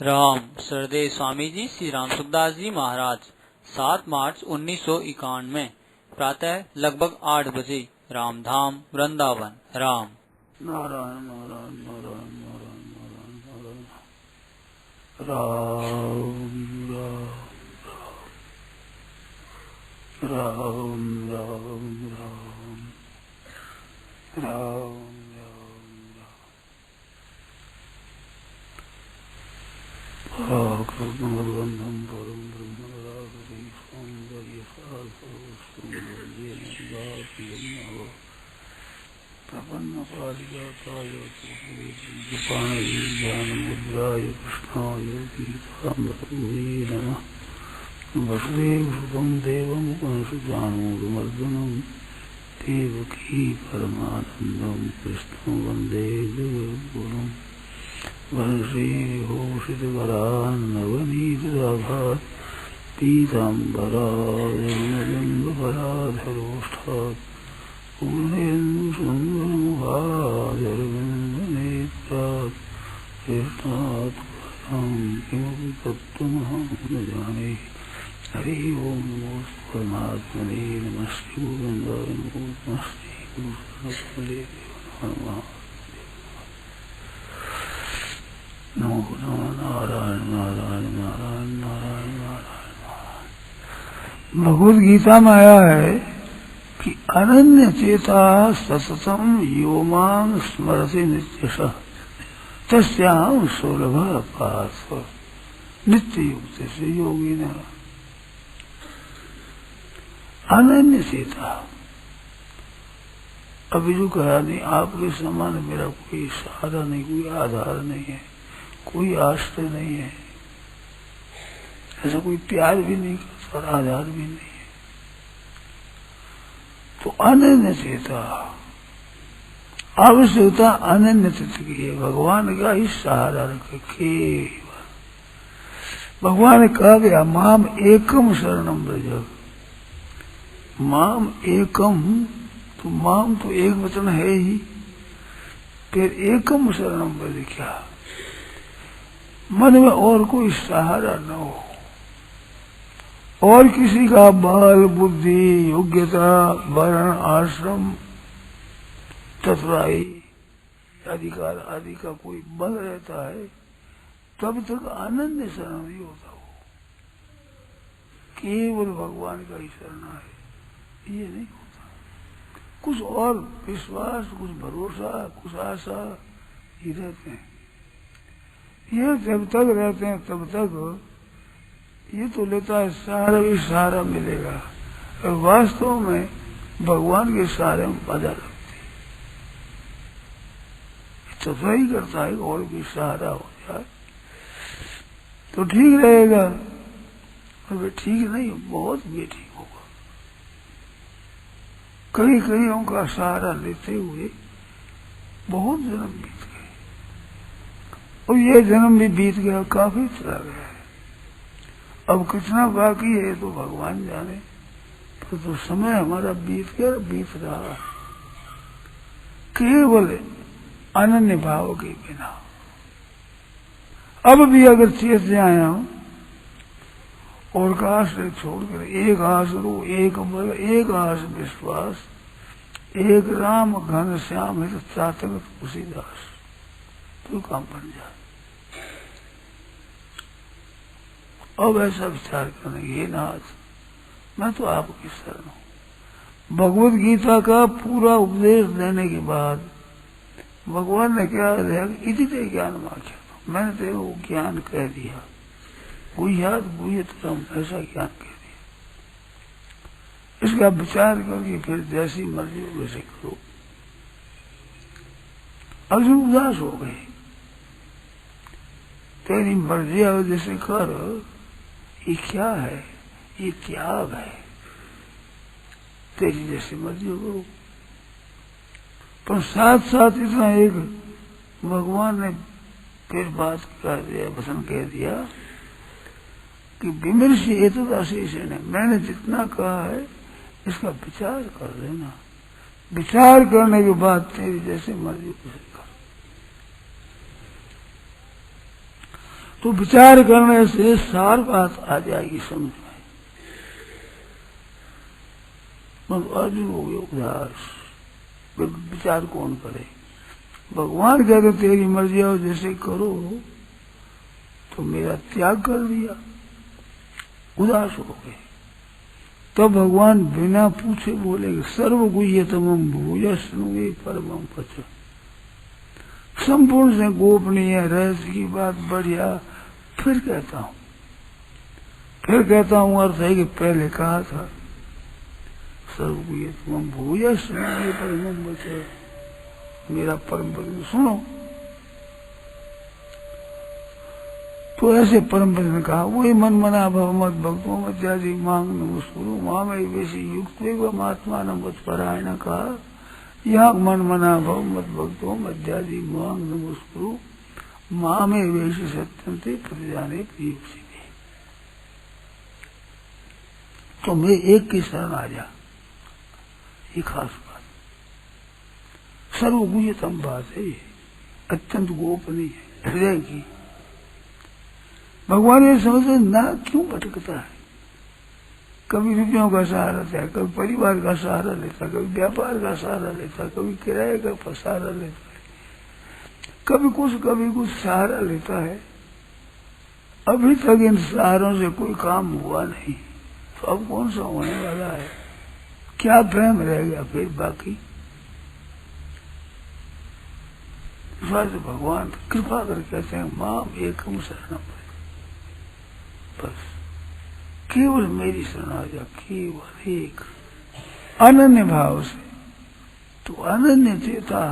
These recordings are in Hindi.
राम श्रद्धेय स्वामी जी श्री राम सुखदास जी महाराज 7 मार्च 1991 प्रातः लगभग 8 बजे रामधाम वृंदावन। राम नारायण नारायण नारायण नारायण नारायण नारायण राम राम राम राम राम कृष्णबंधम परम ब्रह्म सौंदर्य प्रपन्न पारिजाताय ज्ञान मुद्राय कृष्णाय गीतामृतमे नमः। वसुदेवसुतं देवं कंसचाणूरमर्दनं देवकी परमानन्दं कृष्णं वन्दे जगद्गुरुम्। वंशीभूषितकरान्नवनीतदाभात् पीताम्बराजन्मजन्मपराधरोष्ठात् पूर्णेन्दुसुन्दरमुखादरविन्दनेत्रात् कृष्णात् परं किमपि तत्त्वमहं न जाने। हरि ओं नमो परमात्मने नमस्ते गोविन्दाय नमो नमस्ते गुरुदेव नमः। नमो नारायण नारायण नारायण नारायण नारायण। भगवद गीता में आया है कि अनन्य चेता सततम यो मां स्मरति नित्यशः तस्याहं सुलभः पार्थ नित्य युक्त से योगी न। अनन्य चेता अभी जो कहा नहीं, आपके समान मेरा कोई सहारा नहीं, कोई आधार नहीं है, कोई आश्रय नहीं है, ऐसा कोई प्यार भी नहीं करता और आधार भी नहीं है। तो अनन्य चेता आवश्यकता अनन्य चित्त की है, भगवान का ही सहारा रखे केवल। भगवान ने कहा गया माम एकम शरणम व्रज। माम एकम तो माम तो एक वचन है ही, फिर एकम शरणम व्रज क्या, मन में और कोई सहारा न हो, और किसी का बल बुद्धि योग्यता वर्ण आश्रम चतुराई अधिकार आदि का कोई बल रहता है तब तक अनन्य शरण नहीं होता। हो केवल भगवान का ही शरण है, ये नहीं होता। कुछ और विश्वास, कुछ भरोसा, कुछ आशा ही रहते हैं। ये जब तक रहते हैं तब तक ये तो लेता है सहारा भी सहारा मिलेगा, और वास्तव में भगवान के सहारे में बाधा लगती है। तो सही करता है और भी सहारा हो जाए तो ठीक रहेगा, और वे ठीक नहीं बहुत बेठीक होगा। कई कईयों का सहारा लेते हुए बहुत जन्म बीत गए, और ये जन्म भी बीत गया, काफी चला गया है। अब कितना बाकी है तो भगवान जाने, पर तो समय हमारा बीत गया, बीत रहा है केवल अनन्य भाव के बिना। अब भी अगर चेत जाए हम और का आश्रय छोड़कर एक आसरो एक बल एक आस विश्वास एक राम घन श्याम है चातक तुलसीदास, तो काम बन जाए। अब ऐसा विचार करेंगे, नाथ मैं तो आपकी शरण हूं। भगवद गीता का पूरा उपदेश देने के बाद भगवान ने क्या दिया, इति ते ज्ञान माख्या, मैंने तेरे को ज्ञान कह दिया, गुह्यात गुह्यतरम, ऐसा ज्ञान कह दिया। इसका विचार करके फिर जैसी मर्जी हो वैसे करो। अर्जुन उदास हो गए, तेरी मर्जी हो जैसे कर, ये क्या है, ये त्याग है, तेरी जैसी मर्जी हो करो। पर साथ साथ इतना एक भगवान ने फिर बात कह दिया, वचन कह दिया कि विमर्श एतदाशीष ने, मैंने जितना कहा है इसका विचार कर लेना, विचार करने के बाद तेरी जैसे मर्जी उसे कर। तो तो विचार करने से सार बात आ जाएगी समझ में। अर्जुन हो गया उदास, विचार कौन करे। भगवान कहते तेरी मर्जी हो जैसे करो, तो मेरा त्याग कर दिया, उदास हो गए। तब भगवान बिना पूछे बोले सर्वगुह्यतमं भूयस्नुवे परमं वचः। संपूर्ण से गोपनीय रहस्य की बात बढ़िया फिर कहता हूँ, अर्थ है कि पहले कहा था सर्वगुह्यतमं भूयस्नुवे परमं वचः, मेरा परम वचन सुनो। तो ऐसे परम वचन ने कहा, वही मन मना भव मत भक्तों मध्याजी मांग नमस्कुरु मामे वैसी युक्त महात्मान वत्परायण कहा। यहाँ मन मना भव मत भक्तों मध्याजी मांग नमस्कुरु मामे वैसी सत्यम ते प्रतिजाने प्रिय। तो मैं एक की शरण आ जा, ये खास बात, सर्वगुह्यतम बात है, ये अत्यंत गोपनीय है हृदय की। भगवान ये समझते ना क्यों भटकता है, कभी रुपयों का सहारा लेता है, कभी परिवार का सहारा लेता है, कभी व्यापार का सहारा लेता है, कभी किराए का सहारा लेता है, कभी कुछ सहारा लेता है। अभी तक इन सहारों से कोई काम हुआ नहीं, तो अब कौन सा होने वाला है, क्या प्रेम रह गया फिर बाकी। भगवान कृपा कर कहते हैं माम एकम शरणम, बस केवल मेरी शरण आ जा, केवल एक अनन्य भाव से। तो अनन्य चेता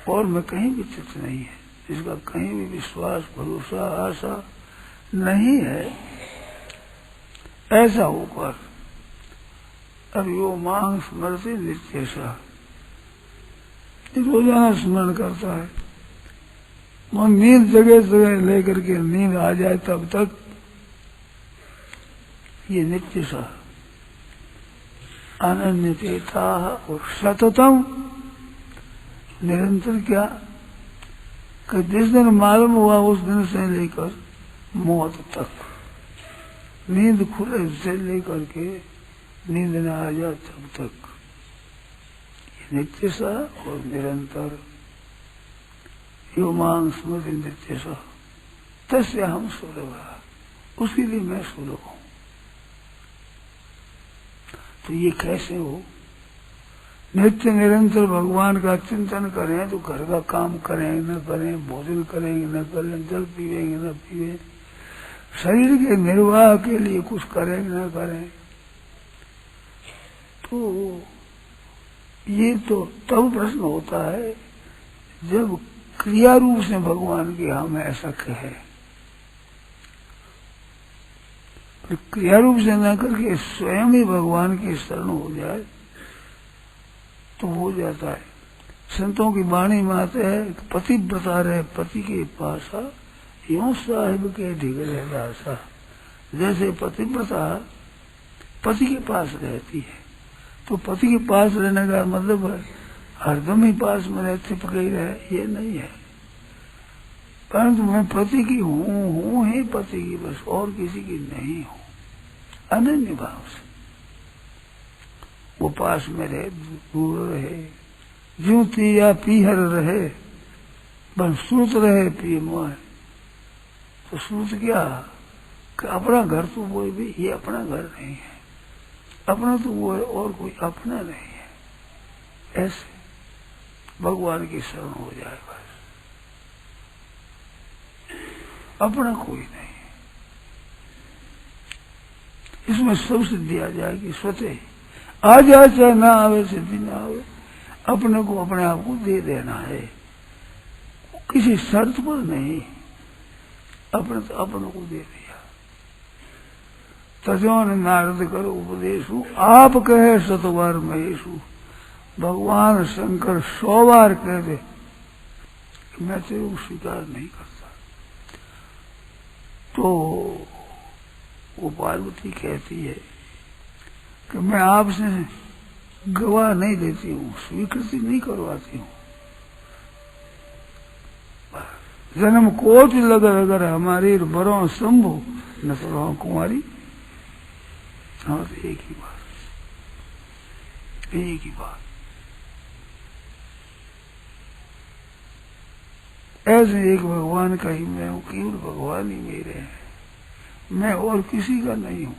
और मैं कहीं भी चित्त नहीं है, जिसका कहीं भी विश्वास भरोसा आशा नहीं है, ऐसा होकर अब यो मांग स्मृति नित्य सा रोजाना स्मरण करता है। वो नींद जगह जगह लेकर के नींद आ जाए तब तक ये नित्य सा अनन्य चेता और सततम निरंतर। क्या कि जिस दिन मालूम हुआ उस दिन से लेकर मौत तक, नींद खुले से लेकर के नींद न आ जाए तब तक नित्य सा और निरंतर। यो मांग स्मृति नित्य सा तस्य हम सुलभ, उसके लिए मैं सुलभ हूं। तो ये कैसे हो, नित्य निरंतर भगवान का चिंतन करें तो घर का काम करें न करें, भोजन करेंगे न करें, जल पीवेंगे न पीवें, शरीर के निर्वाह के लिए कुछ करें न करें, तो ये तो तब प्रश्न होता है जब क्रिया रूप से भगवान के हम ऐसा कहे। क्रिया रूप से न करके स्वयं ही भगवान की शरण हो जाए तो हो जाता है। संतों की वाणी में आते है पतिव्रता रहे पति के पासा, यूं साहिब के ढिगले दासा। जैसे पतिव्रता पति के पास रहती है, तो पति के पास रहने का मतलब है हरदम ही पास में रहे, चिपके ही रहे, ये नहीं है। परंतु मैं पति की हूँ ही पति की, बस और किसी की नहीं हूँ। अनन्य भाव से वो पास में रहे, दूर रहे, ज्योति या पीहर रहे, बस श्रुत रहे पी मोह। तो श्रुत क्या कि अपना घर तो वो भी, ये अपना घर नहीं है, अपना तो वो है और कोई अपना नहीं है। ऐसे भगवान की शरण हो जाए बस, अपना कोई नहीं है। इसमें सब सिद्धि आ जाएगी स्वतः, आ जाए चाहे ना आवे, सिद्धि ना आवे, अपने को अपने आप को दे देना है, किसी शर्त पर नहीं, अपने तो अपने को दे दिया। तजोन नारद कर उपदेशु आप कहे सतवार महेशु। भगवान शंकर 100 बार कह दे कि मैं तेरे को स्वीकार नहीं करता, तो वो पार्वती कहती है कि मैं आपसे गवाह नहीं देती हूँ, स्वीकृति नहीं करवाती हूँ, जन्म कोटि लगर अगर हमारी बरो शंभु न तो रहो कुंवारी। हाँ तो एक ही बात, एक ही बात। ऐसे एक भगवान का ही मैं हूँ, केवल भगवान ही मेरे हैं, मैं और किसी का नहीं हूँ।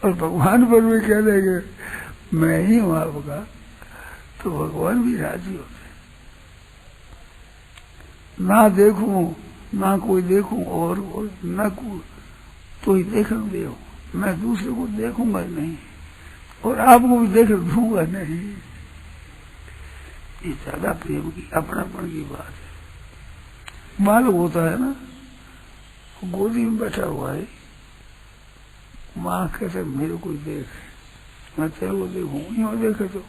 और भगवान पर भी कह देंगे मैं ही हूँ आपका, तो भगवान भी राजी होते। ना देखूं ना कोई देखूं और न कोई तो ही देखन दे, मैं दूसरे को देखूंगा नहीं और आपको भी देख दूंगा नहीं। ये ज्यादा प्रेम की अपनापन की बात है। बालक होता है ना, गोदी में बैठा हुआ है, माँ कहते मेरे को देख, मैं तेरे को देखूं, यूं देखे तो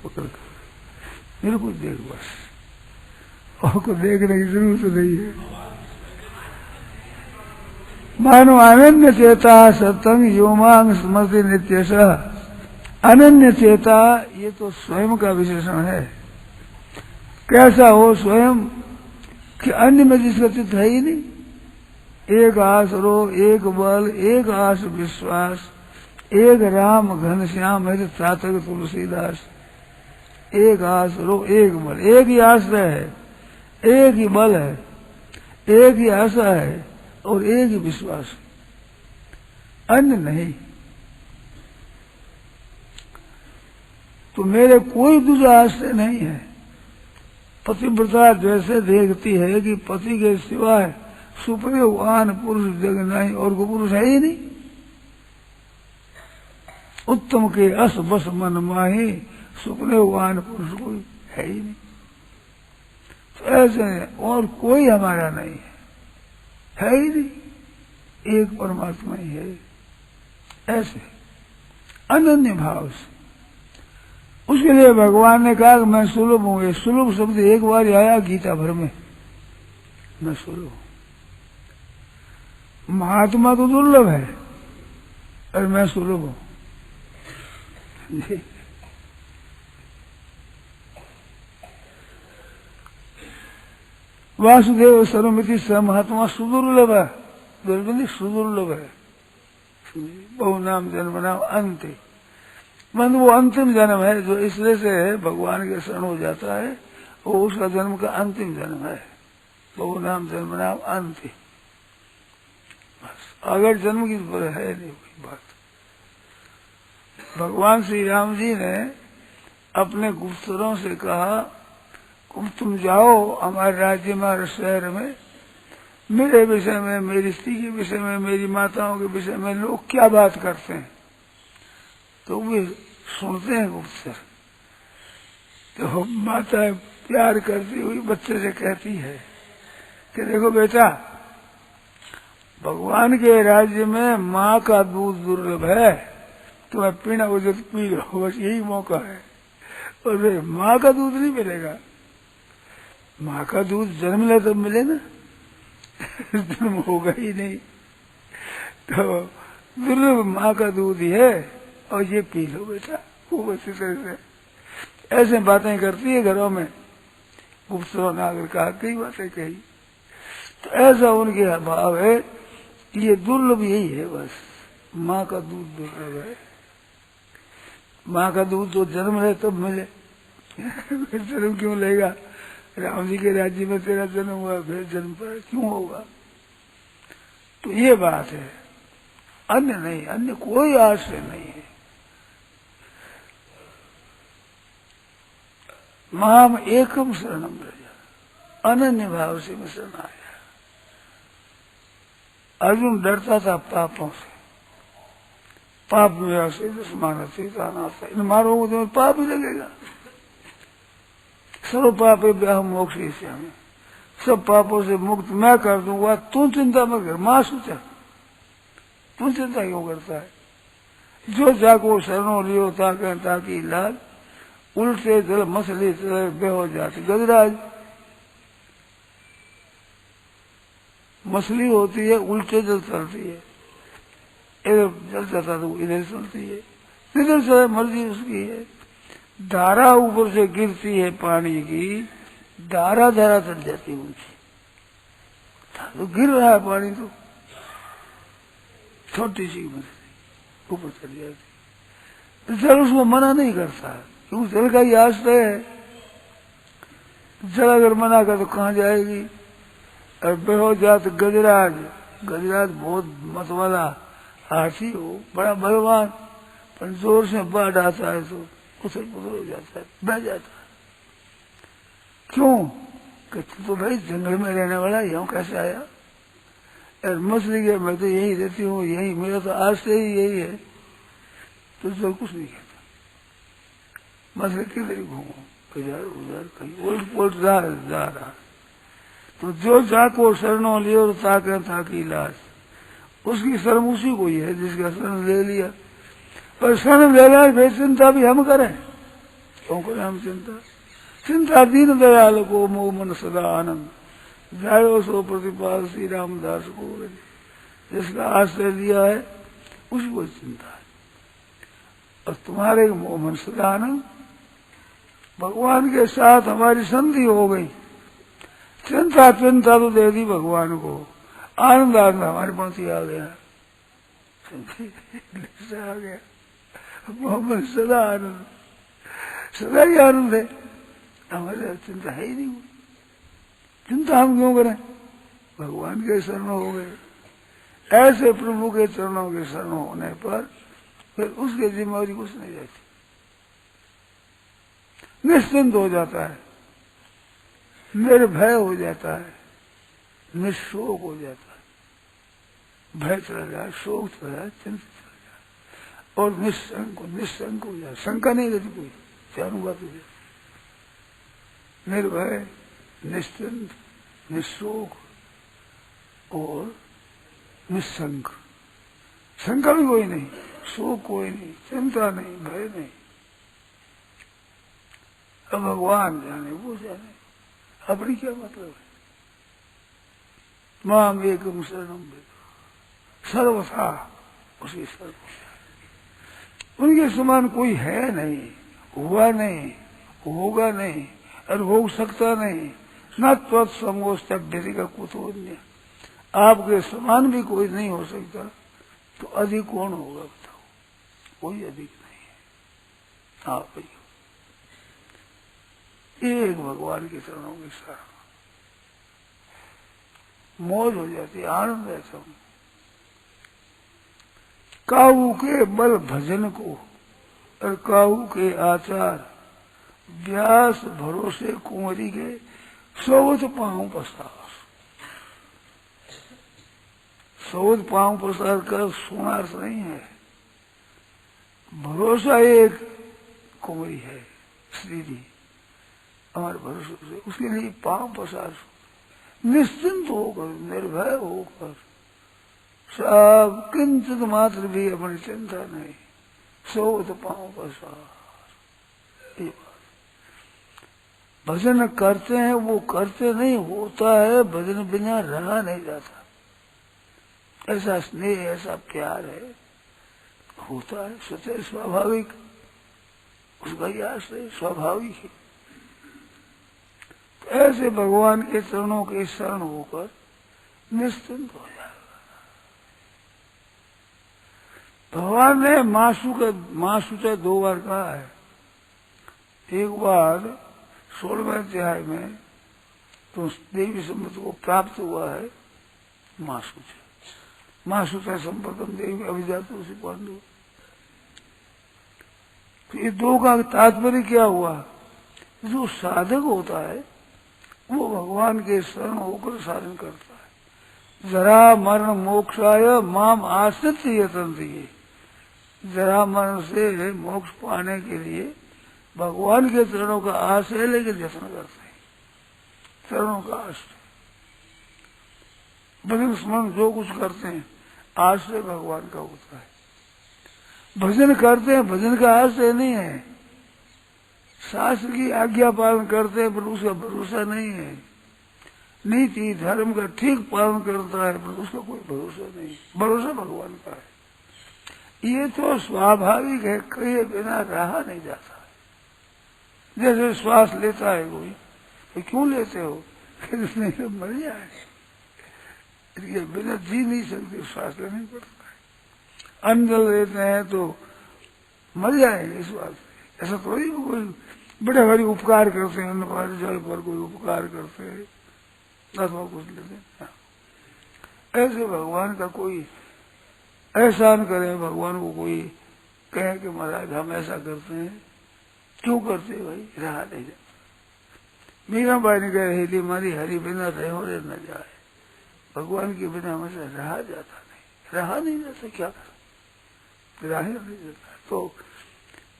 पकड़ कर मेरे को देख बस, और को देखने की जरूरत नहीं है। मानो अनन्य चेता सत्संग योमांग स्मृति नित्यश। अनन्य चेता ये तो स्वयं का विशेषण है। कैसा हो स्वयं कि अन्य में जिसका चित्त है ही नहीं। एक आसरो, एक बल, एक आस विश्वास, एक राम घनश्याम है चातक तुलसीदास। एक आसरो, एक बल, एक ही आश्रय है, एक ही बल है, एक ही आशा है और एक ही विश्वास, अन्य नहीं। तो मेरे कोई दूसरा आश्रय नहीं है। पतिव्रता जैसे देखती है कि पति के सिवाय सुप्रवान पुरुष जग नहीं, और को पुरुष है ही नहीं। उत्तम के अस बस मन माही, सुप्रवान पुरुष कोई है ही नहीं। तो ऐसे और कोई हमारा नहीं है ही नहीं, एक परमात्मा ही है। ऐसे अनन्य भाव से उसके लिए भगवान ने कहा कि मैं सुलभ हूं। ये सुलभ शब्द एक बार आया गीता भर में, मैं सुलभ हूं। महात्मा तो दुर्लभ है और मैं सुलभ हूं। वासुदेव सर्वमिति स महात्मा सुदुर्लभ है, दुर्लभ सुदुर्लभ है। बहु नाम जन्म नाम अंत, मन वो अंतिम जन्म है जो इसलिए से भगवान के शरण हो जाता है, वो उसका जन्म का अंतिम जन्म है। बहु नाम जन्म नाम अंत, बस अगर जन्म की है नहीं कोई बात। भगवान श्री राम जी ने अपने गुप्तचरों से कहा तुम जाओ हमारे राज्य में, हमारे शहर में, मेरे विषय में, मेरी स्त्री के विषय में, मेरी माताओं के विषय में लोग क्या बात करते हैं, तो वे सुनते हैं गुप्तचर। तो माता प्यार करती हुई बच्चे से कहती है कि देखो बेटा, भगवान के राज्य में माँ का दूध दुर्लभ है, तुम्हें पीना हो तो पी लो, बस यही मौका है। और माँ का दूध नहीं मिलेगा, माँ का दूध जन्म ले तब मिले ना, जन्म होगा ही नहीं। तो दुर्लभ माँ का दूध ही है और ये पी लो बेटा, खूब अच्छी तरह से। ऐसे बातें करती है घरों में। गुप्तचरों ने आकर कहा, कई बातें कही। तो ऐसा उनके भाव है कि ये दुर्लभ यही है, बस माँ का दूध दुर्लभ है। माँ का दूध तो जन्म ले तब मिले, जन्म क्यों लेगा? राम जी के राज्य में तेरा जन्म हुआ, फिर जन्म पर क्यों होगा? तो ये बात है, अन्य नहीं, अन्य कोई आश्रय नहीं है। माम एकम शरणम रजा, अनन्य भाव से मैं शरण आया। अर्जुन डरता था पापों से, पाप में से दुश्मन इन मारोगे तो पाप ही लगेगा। सर्व पापे ब्याह मोक्ष से, हमें सब पापों से मुक्त मैं कर दूंगा, तू चिंता मत कर। मां सोचा तू चिंता क्यों करता है? जो जाको शरणों लियो ताकि लाल, उल्टे जल मछली चले बेहो जाती। गजराज मछली होती है, उल्टे जल चलती है, इधर जल जाता तो इधर चलती है, इधर चले मर्जी उसकी है। धारा ऊपर से गिरती है पानी की, धारा धारा चढ़ जाती है उनकी, तो गिर रहा है पानी तो छोटी सी मछली ऊपर चढ़ जाती, तो जल उसको मना नहीं करता क्योंकि जल का ही आश्रय है। जल अगर मना कर तो कहाँ जाएगी। और बेहो जात गजराज, गजराज बहुत मत वाला हाथी हो, बड़ा बलवान, पर जोर से बाढ़ आता है तो उथल पुथल हो जाता है, बह जाता है। क्यों? कहते तो भाई जंगल में रहने वाला यहाँ कैसे आया। और मछली के मैं तो यही रहती हूँ, यही मेरा तो आश्रय ही यही है, तो जल कुछ नहीं कहता। मछली किधर घूमो, इधर उधर कहीं उल्ट पुलट जा रहा। तो जो जाको शरणों लियो ताके ताकि लाज, उसकी शरण उसी को ही है जिसका शरण ले लिया। पर शरण ले लिया फिर चिंता भी हम करें, क्यों करें हम चिंता। चिंता दीन दयाल को मोह मन सदा आनंद, जायो सो प्रतिपाल श्री रामदास को। जिसका आश्रय लिया है उसी को चिंता है। और तुम्हारे मोह मन सदा आनंद, भगवान के साथ हमारी संधि हो गई। चिंता चिंता तो दे दी भगवान को, आनंद आनंद हमारे पास ही आ गया, आ गया। मोहम्मद सदा आनंद, सदा ही आनंद है, हमारे चिंता है ही नहीं। चिंता हम क्यों करें, भगवान के शरण हो गए। ऐसे प्रभु के चरणों के शरण होने पर फिर उसके जिम्मेवारी कुछ नहीं रहती, निश्चिंत हो जाता है, निर्भय हो जाता है, निशोक हो जाता है। भय चला जाए, शोक चला जाए, चिंता चला जाए, और निशंक हो जाए, शंका नहीं रहती कोई, चारों बात हो जाए। निर्भय, निश्चिंत, निशोक और निशंक। शंका भी कोई नहीं, शोक कोई नहीं, चिंता नहीं, भय नहीं। अब भगवान जाने, वो जाने, अपनी क्या मतलब है। माम एकम शरणम सर्वथा, उसी सर्व, उनके समान कोई है नहीं, हुआ नहीं, होगा नहीं, और हो सकता नहीं। न त्वत्समोस्तभ्यति का कुतोन्य, आपके समान भी कोई नहीं हो सकता, तो अधिक कौन होगा बताओ। कोई अधिक नहीं है, आप ही एक भगवान के चरणों के साथ मौज हो जाती, आनंद है सब। काऊ के बल भजन को और काऊ के आचार, व्यास भरोसे कुंवरी के सोवत पांव पसार। सोवत पांव पसार का सुनार्थ नहीं है, भरोसा एक कुंवरी है श्री जी, हमारे भरोसे से उसके लिए पांव पसार, निश्चिंत होकर, निर्भय होकर, सब किंचित मात्र भी अपनी चिंता नहीं, सोवत पांव पसार। ये बात भजन करते हैं, वो करते नहीं, होता है। भजन बिना रहा नहीं जाता, ऐसा स्नेह, ऐसा प्यार है, होता है स्वतः स्वाभाविक, उसका ही आश्रय स्वाभाविक है। ऐसे भगवान के चरणों के शरण होकर निश्चिंत हो जाएगा। भगवान ने मासु से 2 बार कहा है। एक बार 16वें अध्याय में तो देवी संपत्ति को प्राप्त हुआ है मासु से संपत्तम देवी अभिजात उसी पांडु। तो ये 2 का तात्पर्य क्या हुआ, जो साधक होता है वो भगवान के शरण होकर साधन करता है। जरा मरण मोक्षाय माम आश्रित यतन्ति, जरा मरण से मोक्ष पाने के लिए भगवान के चरणों का आश्रय लेकर यत्न करते हैं। चरणों का आश्रय, भजन स्मरण जो कुछ करते हैं आश्रय भगवान का होता है। भजन करते हैं, भजन का आश्रय नहीं है। शास्त्र की आज्ञा पालन करते हैं पर उसका भरोसा नहीं है। नीति धर्म का ठीक पालन करता है पर उसका कोई भरोसा नहीं, भरोसा भगवान का है। ये तो स्वाभाविक है, कहीं बिना रहा नहीं जाता। जैसे श्वास लेता है कोई तो क्यों लेते हो? नहीं तो मर जाए, इसके बिना जी नहीं सकते, श्वास लेना ही पड़ता है। अन्न जल लेते हैं तो मर जाएंगे इस बात से। ऐसा थोड़ी कोई बड़े भारी उपकार करते हैं, अन्न पर जल पर कोई उपकार करते हैं, अथवा कुछ लेते हैं। ऐसे भगवान का कोई एहसान करे, भगवान को कोई कहे कि महाराज हम ऐसा करते हैं, क्यों करते हैं भाई? रहा नहीं जाता। मीराबाई ने कहा हेली मारी हरि बिना रहो रे न जाए, भगवान के बिना हमेशा रहा जाता नहीं, रहा नहीं जाता, क्या कर रहा नहीं जाता। तो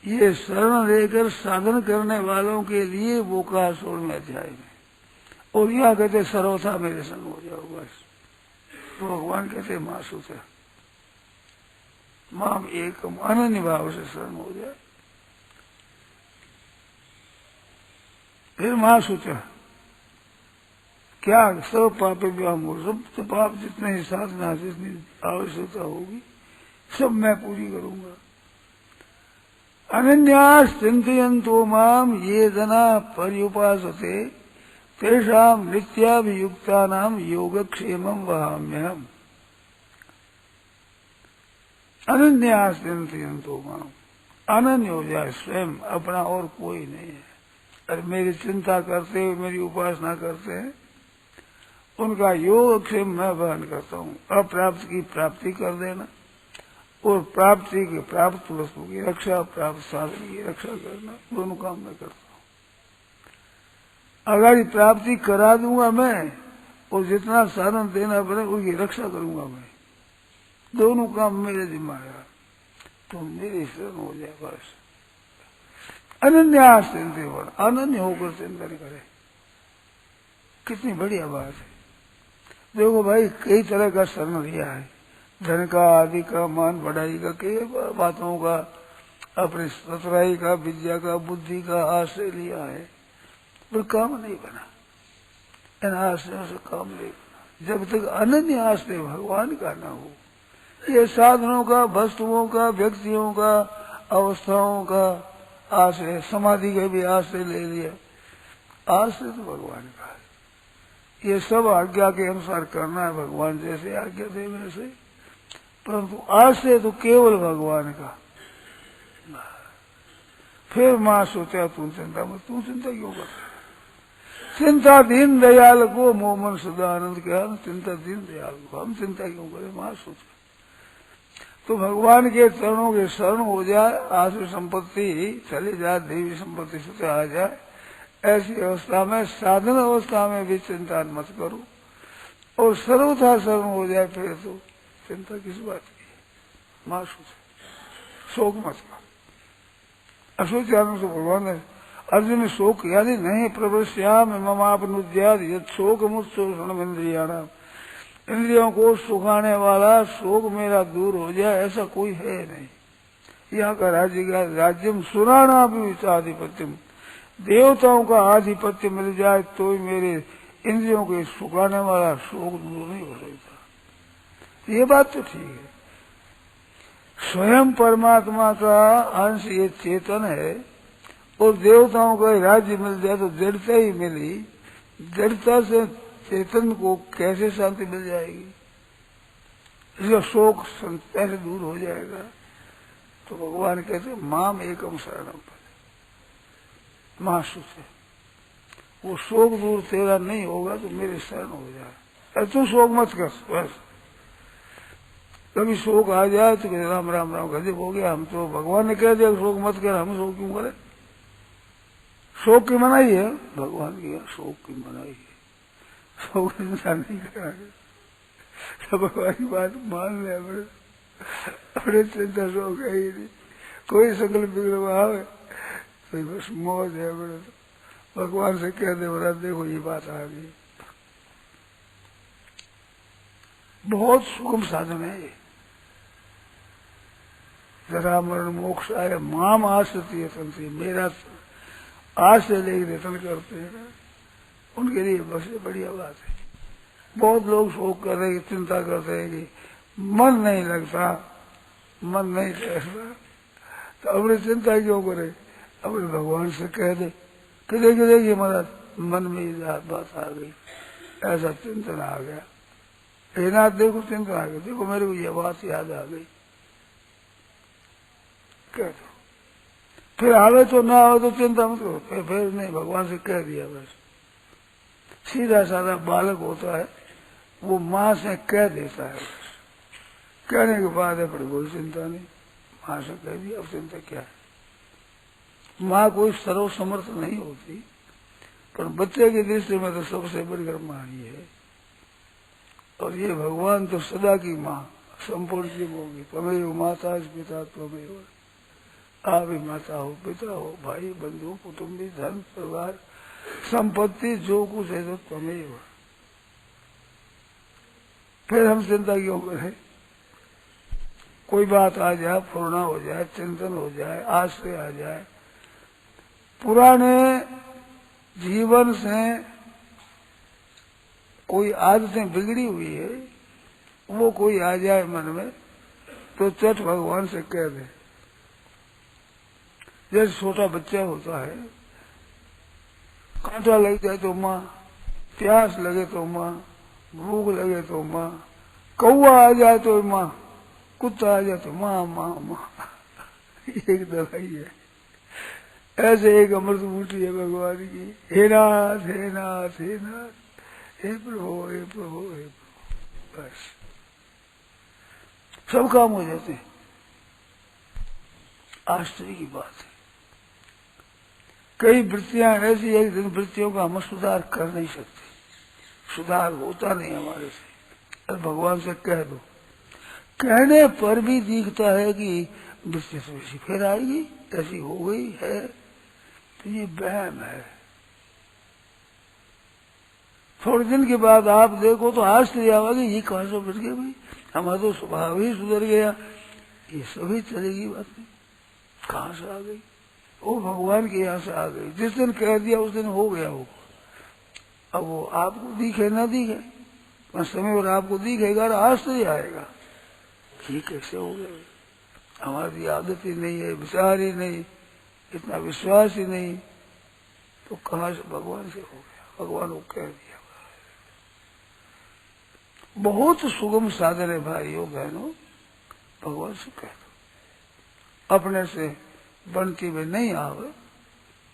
ये शरण लेकर साधन करने वालों के लिए वो कहा 16वें अध्याय में, और यह कहते सर्वथा मेरे संग हो जाओ बस। तो भगवान कहते माँ सूत्र माम एकम अनन्य भाव से शरण हो जाए। फिर माँ सूत्र क्या सब पापे व्याम हो, सब तो पाप जितने ही साधना जितनी आवश्यकता होगी सब मैं पूरी करूंगा। अनन्यास चिंतयन्तो माम ये जना पर्युपासते तेषाम नित्याभियुक्तानाम योगक्षेमं वहाम्यहम्। अनन्यास चिंतयन्तो माम, अनन्य हो जाए स्वयं, अपना और कोई नहीं है। अरे मेरी चिंता करते हुए मेरी उपासना करते हैं, उनका योगक्षेम मैं वहन करता हूँ। अप्राप्त की प्राप्ति कर देना और प्राप्ति के प्राप्त वस्तु की रक्षा, प्राप्त साधन की रक्षा करना, दोनों काम मैं करता हूँ। अगर प्राप्ति करा दूंगा मैं और जितना साधन देना पड़े उनकी रक्षा करूंगा मैं, दोनों काम मेरे जिम्मा है। तो मेरी शरण हो जाए बस। अनन्यास चिंतन, अनन्य होकर चिंतन करे, कितनी बढ़िया बात है। देखो भाई कई तरह का शरण दिया है, धन का, आदि का, मान बढ़ाई का, कई बातों का, अपनी सतराई का, विद्या का, बुद्धि का आश्रय लिया है, पर काम नहीं बना। इन आश्रयों से काम नहीं बना जब तक अनन्य आश्रय भगवान का ना हो। ये साधनों का, वस्तुओं का, व्यक्तियों का, अवस्थाओं का आश्रय, समाधि का भी आश्रय ले लिया, आश्रय तो भगवान का है। ये सब आज्ञा के अनुसार करना है, भगवान जैसे आज्ञा दे वैसे, परंतु आश्रय तो केवल भगवान का। फिर माँ सोचा तुम चिंता मत, तू चिंता क्यों करता? चिंता दीन दयाल को मोमन सदानंद क्या, चिंता दीन दयाल को, हम चिंता क्यों करें? माँ सोचा तो भगवान के चरणों के शरण हो जाए, आसु संपत्ति चली जाए, देवी संपत्ति से आ जाए। ऐसी अवस्था में, साधन अवस्था में भी चिंता मत करो, और सर्वथा शरण हो जाए फिर तो चिंता किस बात की? माँ सोच, शोक मत कर। अशोचारण से भगवान ने अर्जुन शोक यानी नहीं प्रवश्याम ममापनुद्याद यद शोक मुत्सोषण इंद्रियाणाम, इंद्रियों को सुखाने वाला शोक मेरा दूर हो जाए ऐसा कोई है नहीं। यहाँ का राज्य का राज्यम सुराणा भी आधिपत्यम, देवताओं का आधिपत्य मिल जाए तो मेरे इंद्रियों के सुखाने वाला शोक दूर नहीं हो सकता। ये बात तो ठीक है। स्वयं परमात्मा का अंश ये चेतन है, और देवताओं का राज्य मिल जाए तो जड़ता ही मिली, जड़ता से चेतन को कैसे शांति मिल जाएगी? इसका शोक कैसे दूर हो जाएगा? तो भगवान कहते माम एकम शरणम पद, महासु से वो शोक दूर तेरा नहीं होगा तो मेरे शरण हो जाए। तू शोक मत कर बस। कभी शोक आ जाए तो राम राम राम गजब हो गया, हम तो भगवान ने कह दिया शोक मत कर, हम शोक क्यों करें? शोक की मनाही है भगवान की, शोक की मनाही है, शोक इंसान नहीं कराएगा। सब भगवान की बात मान ले, अपने चिंता शोक है ही नहीं। कोई संकल्प बिगड़ आवे तो बस मौज है बड़े, तो भगवान से कह दे बड़ा देखो ये बात आ गई। बहुत सुगम साधन है ये। जरा मरण मोक्ष आए माम आश्रित संति, मेरा आश्रय लेके रतन करते हैं उनके लिए बस बढ़िया बात है। बहुत लोग शोक कर रहे, चिंता करते हैं कि मन नहीं लगता, मन नहीं ठहरता, तो अपनी चिंता क्यों करे? अपने भगवान से कह दे कि देखिए महाराज मन में ये बात आ गई, ऐसा चिंतन आ गया। हे नाथ देखो चिंतन आ गया, देखो मेरे को ये बात याद आ गई, कह दो। फिर आवे तो ना हो तो चिंता मत करो, फिर नहीं, भगवान से कह दिया बस। सीधा साधा बालक होता है, वो माँ से कह देता है, कहने के बाद है पर कोई चिंता नहीं, माँ से कह दिया, अब चिंता क्या है। माँ कोई सर्वसमर्थ नहीं होती, पर बच्चे की दृष्टि में तो सबसे बढ़कर माँ ही है। और ये भगवान तो सदा की माँ, संपूर्ण जीवों की, तमेव माता पिता त्वमेव, आप ही माता हो, पिता हो, भाई बंधु कुटुंबी धन परिवार संपत्ति जो कुछ है तो त्वमेव। फिर हम चिंता क्यों करें, कोई बात आ जाए, पूर्णा हो जाए, चिंतन हो जाए, आश्रय आ जाए, पुराने जीवन से कोई आदतें बिगड़ी हुई है, वो कोई आ जाए मन में तो चट भगवान से कह दे। जैसे छोटा बच्चा होता है, कांटा लग जाए तो माँ, प्यास लगे तो माँ, भूख लगे तो माँ, कौआ आ जाए तो माँ, कुत्ता आ जाए तो माँ माँ माँ एक दवाई है। ऐसे एक अमृत बूटी है भगवान की, हे नाथ हे नाथ हे नाथ, हे प्रभु हे प्रभु हे प्रभु, बस सब काम हो जाते हैं। आश्चर्य की बात है, कई वृत्तियां ऐसी है, जिन वृत्तियों का हम सुधार कर नहीं सकते, सुधार होता नहीं हमारे से। और भगवान से कह दो, कहने पर भी दिखता है कि वृत्ति तो ऐसी फिर आएगी, ऐसी हो गई है, तो ये वहम है। थोड़े दिन के बाद आप देखो तो आश्चर्य आएगा, ये कहां से बच गए भाई, हमारा तो स्वभाव ही सुधर गया, ये सभी चलेगी बातें, कहां से आ गई, वो भगवान के यहाँ से आ गई। जिस दिन कह दिया उस दिन हो गया वो। अब वो आपको दिखे ना दिखे, समय और आपको दिखेगा और आश्चर्य आएगा, ये कैसे हो गया, हमारी आदत ही नहीं है, विचार ही नहीं, इतना विश्वास ही नहीं, तो कहां से भगवान से हो गया, भगवान को कह दिया। बहुत सुगम साधन है भाइयों बहनों, भगवान से कह दो, अपने से बनती में नहीं आवे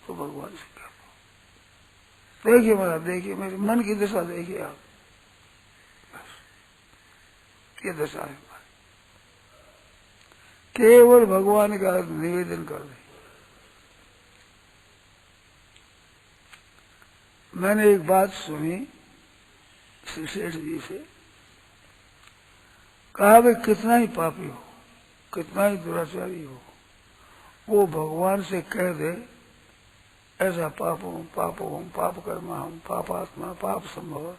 तो भगवान से कह दो। देखिए मेरा, देखिए मेरे मन की दशा देखिए आप, बस ये दशा है हमारी, केवल भगवान का निवेदन कर दे। मैंने एक बात सुनी श्री सेठ जी से, कहा भाई कितना ही पापी हो, कितना ही दुराचारी हो, वो भगवान से कह दे ऐसा पाप हूं, पाप कर्मा हूं, पापात्मा, पाप संभव,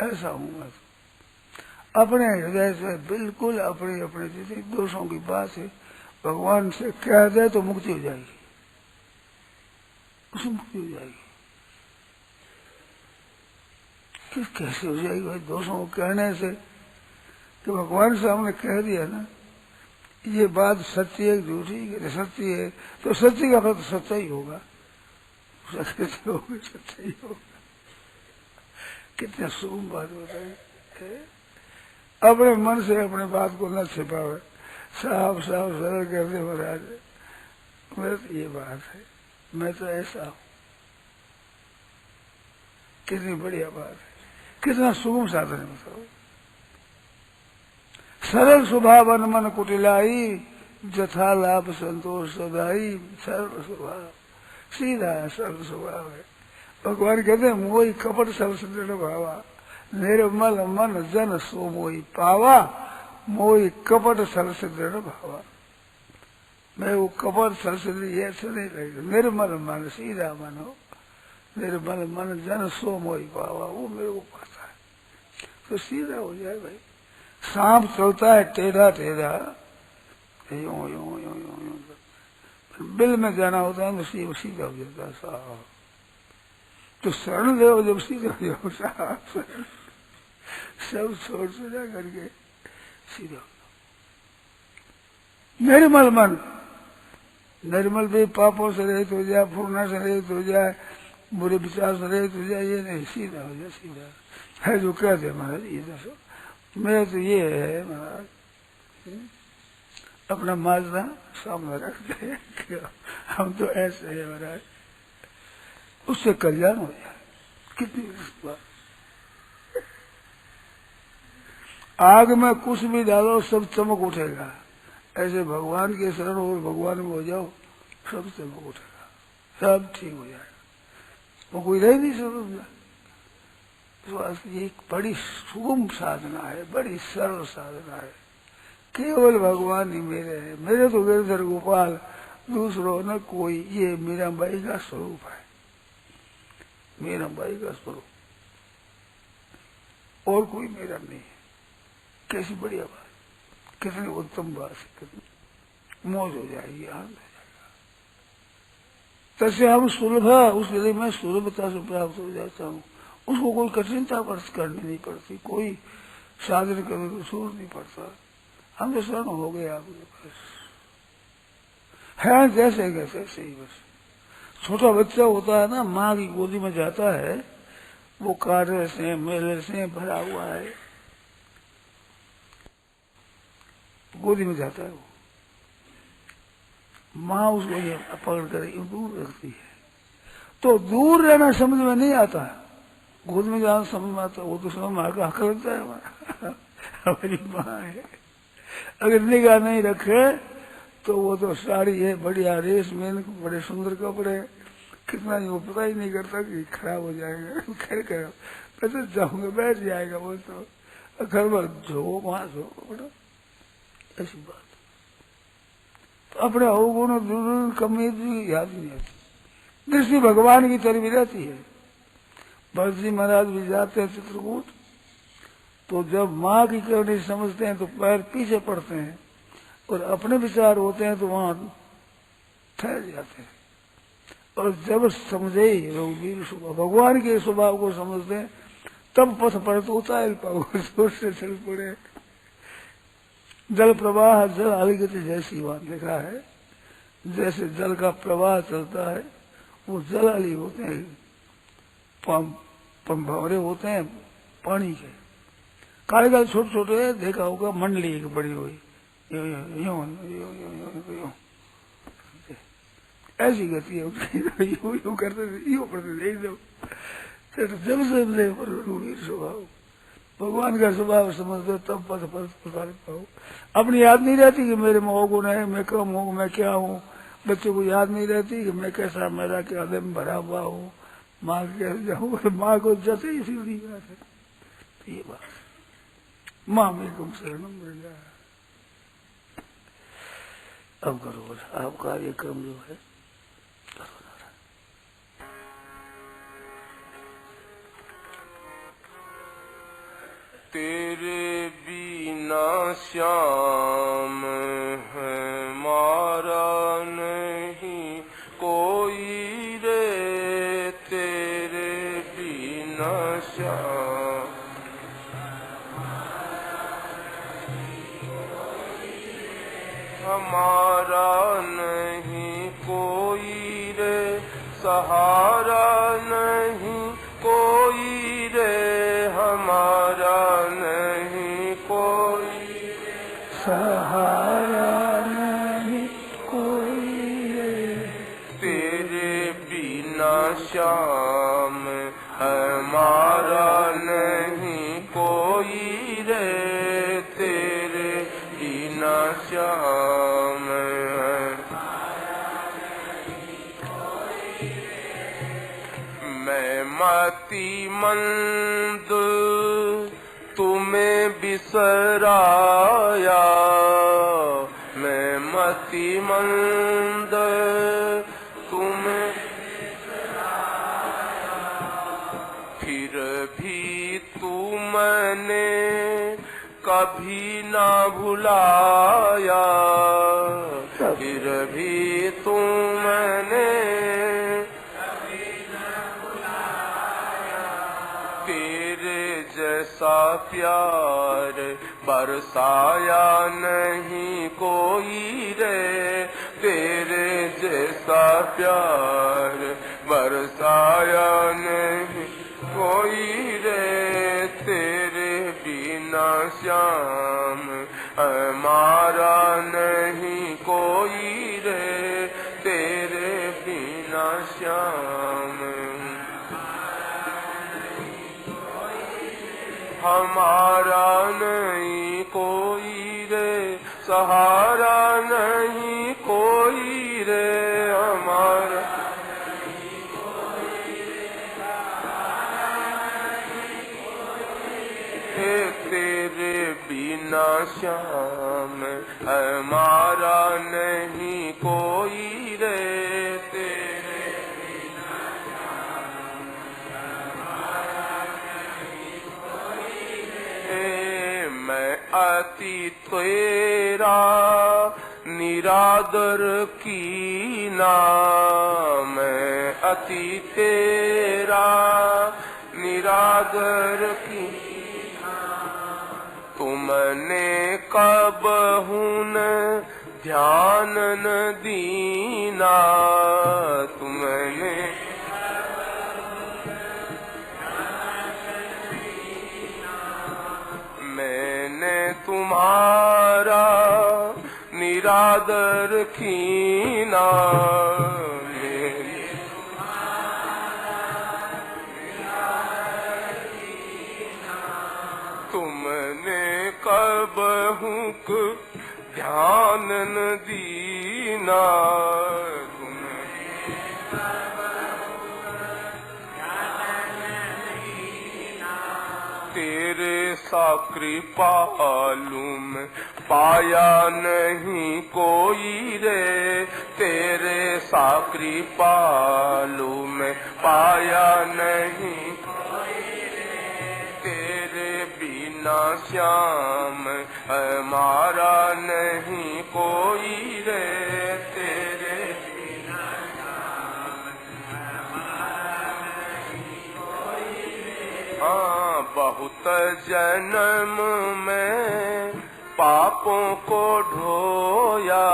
ऐसा हूं मैं, अपने हृदय से बिल्कुल अपने अपने जितने दोषों की बात है भगवान से कह दे तो मुक्ति हो जाएगी, उसमें मुक्ति हो जाएगी। कैसे हो जाएगी भाई, दोषों को कहने से, कि भगवान से हमने कह दिया ना ये बात सच्ची है झूठी है, सच्ची है तो सच्ची का फल सच्चा ही होगा, सच्ची होगी सच्चा ही होगा। कितने सुगम बात बताई, अपने मन से अपने बात को न छिपावे, साफ साफ सरल करते महाराज, मेरे तो ये बात है, मैं तो ऐसा हूं, कितनी बढ़िया बात है, कितना सुगम साधन है बताओ। सरल स्वभाव मन कुटिलाई, जथा लाभ संतोष सदाई, सरल स्वभाव, सीधा है, सरल स्वभाव है। भगवान कहते हैं मोही कपट सब सुदृढ़ भावा, निर्मल मन जन सो मोही पावा, मोही कपट सब सुदृढ़ भावा। मैं वो कपट सब सुदृढ़ ऐसे नहीं लगेगा, निर्मल मन सीधा मन हो, निर्मल मन जन सो मोही पावा, वो मेरे को पाता है तो सीधा हो जाए भाई। सांप चलता है टेढ़ा टेढ़ा, यूं यूं यूं यूं यूं, बिल में जाना होता है तो सीधा हो जाता है साहब, तो शरण ले जब सीधा हो जाओ साहब, सब छोड़ छुड़ा करके सीधा हो जाओ। निर्मल मन, निर्मल भी पापों से रहित हो जाए, पूर्णा से रहित हो जाए, बुरे विचार से रहे तो जाइए, नहीं सीधा हो जाए, सीधा है जो कहते महाराज। ये दसो मेरा तो ये है महाराज, अपना माजरा सामने रखते हैं, हम तो ऐसे है महाराज, उससे कल्याण हो जाए। कितनी बात, आग में कुछ भी डालो सब चमक उठेगा, ऐसे भगवान के शरण और भगवान में हो जाओ सब चमक उठेगा, सब ठीक हो जाएगा, वो कोई रह नहीं सकता। तो ये एक बड़ी सुगम साधना है, बड़ी सरल साधना है, केवल भगवान ही मेरे है, मेरे तो गिरधर गोपाल, दूसरों न कोई, ये मीराबाई का स्वरूप है, मीराबाई का स्वरूप, और कोई मेरा नहीं है। कैसी बढ़िया बात, कितनी उत्तम बात है, कितनी मौज हो जाएगी, आनंद हो जाएगा। तैसे हम सुलभ, उस लिए मैं सुलभता से प्राप्त हो जाता हूँ, उसको कोई कठिनता करनी नहीं पड़ती, कोई साधन करने को सूर नहीं पड़ता, हम तो शरण हो गए आपके पास, है जैसे कैसे ही बस। छोटा बच्चा होता है ना, माँ की गोदी में जाता है, वो कांटे से मेले से भरा हुआ है, गोदी में जाता है वो, माँ उसको ये पकड़ कर दूर रखती है, तो दूर रहना समझ में नहीं आता, गोद में जाना समझ में आता, वो तो समझ में आकर हक लगता है हमारा, हमारी माँ है। अगर निगाह नहीं रखे तो वो तो साड़ी है बढ़िया, रेस में बड़े सुंदर कपड़े, कितना ही वो पता ही नहीं करता कि खराब हो जाएगा, खैर कर मैं तो जाऊंगा, बैठ जाएगा वो तो, घर में जो वहां जो कपड़ा, ऐसी बात। तो अपने अवगुण कमी याद नहीं आती, दृष्टि भगवान की तरफ रहती है। भरत जी महाराज भी जाते हैं चित्रकूट, तो जब माँ की करनी समझते हैं तो पैर पीछे पड़ते हैं, और अपने विचार होते हैं तो वहां ठहर जाते हैं, और जब समझे रघुवीर भगवान के स्वभाव को समझते हैं, तब पथ पर तो उतार पाओ, जोर से चल पड़े। जल प्रवाह जल अलगति जैसी बात लिखा है, जैसे जल का प्रवाह चलता है, वो जल अली होते हैं, भंवरे होते हैं पानी के, काले काले छोटे छोटे, देखा होगा मंडली एक बड़ी हुई, ऐसी गति है, यूं करते थे, यूं पढ़ते थे एकदम। जब से स्वभाव, भगवान का स्वभाव समझते तब पथ पर प्रसारित पाओ। अपनी याद नहीं रहती कि मेरे में अवगुण है, मैं कम हूँ, मैं क्या हूँ, बच्चे को याद नहीं रहती कि मैं कैसा, मेरा क्या हृदय में भरा हुआ हूँ, माँ कैसे जाऊँ, माँ को जते ही सीधी बात है। तो ये बात, माँ में कम शरणम मिल जाए। अब करो, आप कार्यक्रम जो है तेरे बिना श्याम है मारा नहीं कोई रे, तेरे बिना श्याम हमारा नहीं कोई रे, सहारा नहीं कोई रे, हमारा नहीं कोई सहारा नहीं कोई रे, तेरे बिना श्याम हमारा नहीं कोई रे, तेरे बिना श्याम मैं मति मंद तुम्हें बिसराया, मैं मति मंद तुम्हें फिर भी तुमने कभी ना भुलाया, फिर भी तुमने जैसा प्यार बरसाया नहीं कोई रे, तेरे जैसा प्यार बरसाया नहीं कोई रे तेरे बिना श्याम हमारा नहीं कोई रे तेरे बिना श्याम हमारा नहीं कोई रे सहारा नहीं कोई रे हमारा तेरे बिना श्याम हमारा नहीं कोई रे तेरे बिना श्याम हमारा नहीं कोई रे मैं अति तेरा निरादर कीना मैं अति तेरा निरादर की तुमने कब हुन ध्यान न दीना तुमने मैंने तुम्हारा निरादर कीना तुमने कब हुक ध्यान न दीना तेरे सा कृपालु में पाया नहीं कोई रे तेरे सा कृपालु में पाया नहीं श्याम हमारा नहीं कोई रे तेरे बिना श्याम हमारा नहीं कोई रे हाँ बहुत जन्म में पापों को ढोया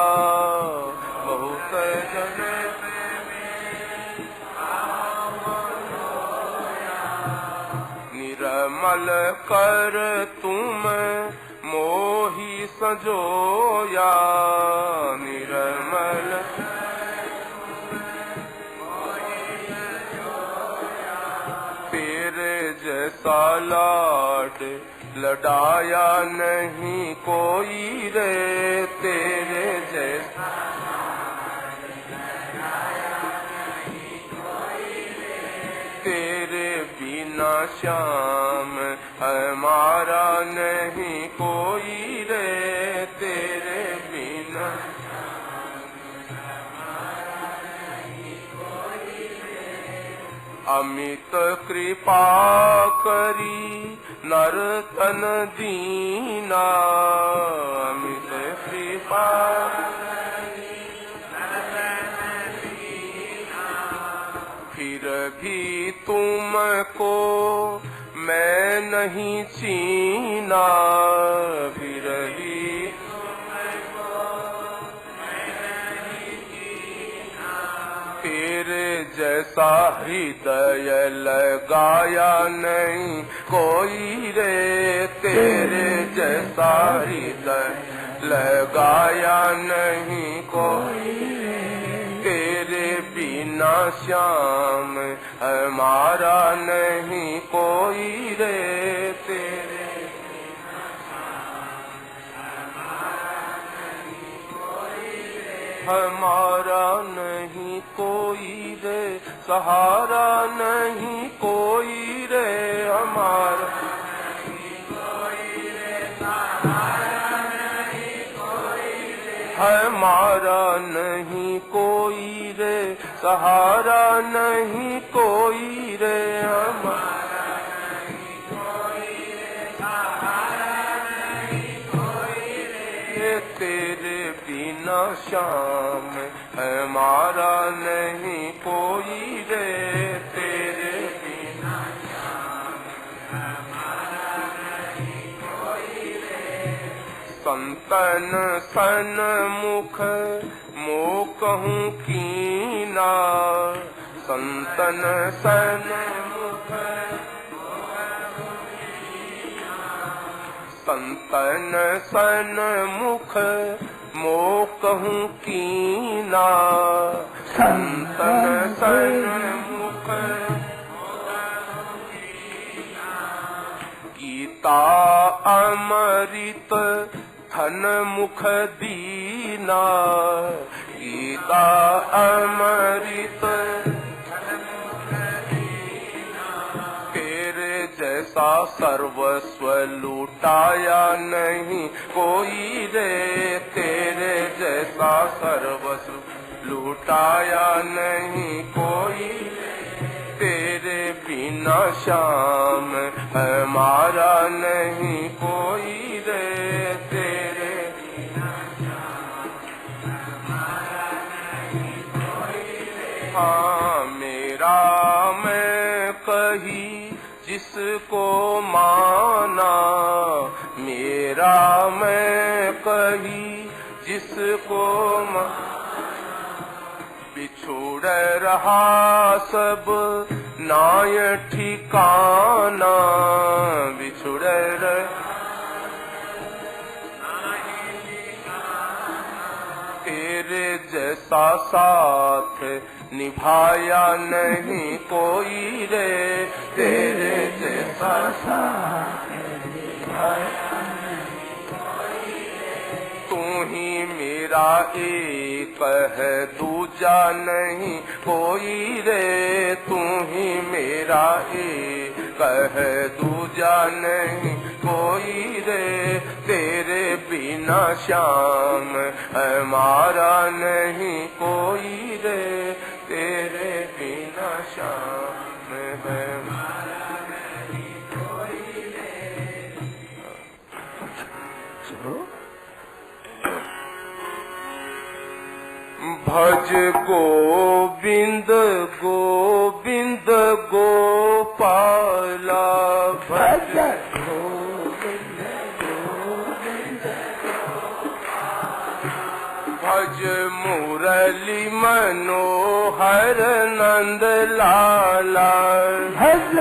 बहुत जन्म निर्मल कर तुम मोही सजोया निर्मल तेरे जैसा लाड लडाया नहीं कोई रे तेरे जैसा तेरे बिना श्याम हमारा नहीं कोई रे तेरे बिना अमित कृपा करी नर तन दीना अमित कृपा फिर भी तुमको मैं नहीं चीना फिर भी तेरे जैसा हृदय लगाया नहीं कोई रे तेरे जैसा हृदय लगाया नहीं कोई तेरे बिना श्याम हमारा नहीं कोई रे तेरे हमारा नहीं कोई रे सहारा नहीं कोई रे हमारा हमारा नहीं कोई रे सहारा नहीं कोई रे हमारा नहीं कोई रे सहारा नहीं कोई रे तेरे बिना श्याम हमारा नहीं कोई रे तेरे बिना श्याम हमारा नहीं कोई रे संतन सन मुख मोकहूँ कीना संतन सन्मुख संतन सन्मुख मोह कहूँ कीना संतन सन्मुख गीता अमृत धन मुख दीना गीता अमृत तेरे जैसा सर्वस्व लूटाया नहीं कोई रे तेरे जैसा सर्वस्व लूटाया नहीं कोई तेरे बिना श्याम हमारा नहीं कोई रे तेरे हाँ मेरा मैं कही जिसको माना मेरा मैं कही जिसको बिछुड़ रहा सब नाय ठिकाना बिछुड़ तेरे जैसा साथ निभाया नहीं कोई रे तेरे जैसा साथ निभाया नहीं कोई रे तू ही मेरा एक है दूजा नहीं कोई रे तू ही मेरा एक है दूजा नहीं कोई रे तेरे बिना श्याम हमारा नहीं कोई रे तेरे बिना श्याम हमारा नहीं कोई रे भज गोविंद गोविंद गोपाला भज गोविंद गोविंद भज मुरली मनोहर नंद लाला भज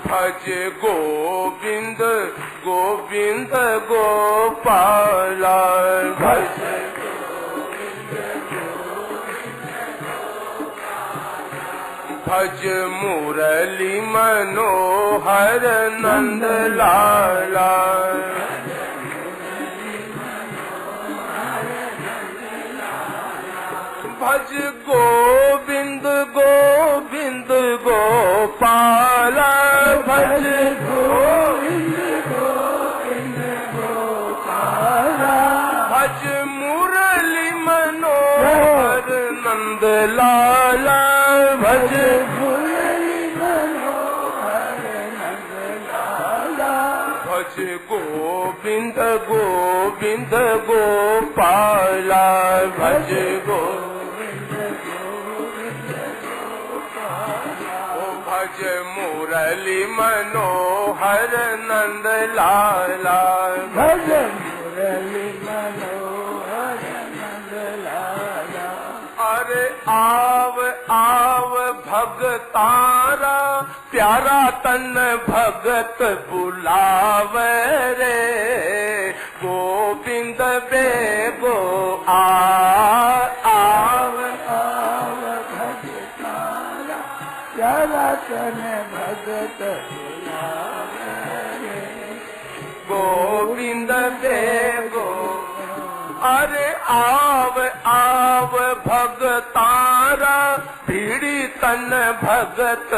भज गोविंद गोविंद गोपाला भज भज मुरली मनोहर नंद लाला भज गोविंद गोविंद गोपाला भज गोविंद गोविंद गोपाला भज मुरली मनोहर नंद लाला भज मुरली मनोहर नंद लाला भज गोविंद गोविंद गोपाला भज गोविंद भज मुरली मनोहर नंद लाला भज मुरली मनोहर नंद लाला अरे आव आव भगतारा प्यारा तन भगत बुलावे रे गोविंद बेगो आव आव भगतारा प्यारा तन भगत बुलावे गोविंद बेगो अरे आव आव भगतारा पीड़ी तन भगत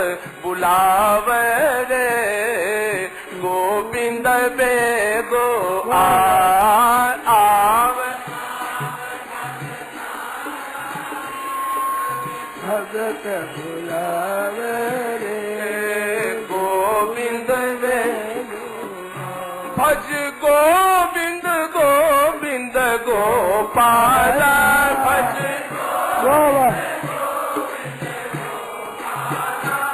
बुलावे रे गोविंद बेगो आव भगत बुलावे रे गोविंद बेगो भज गोविंद गोविंद गोपाला भज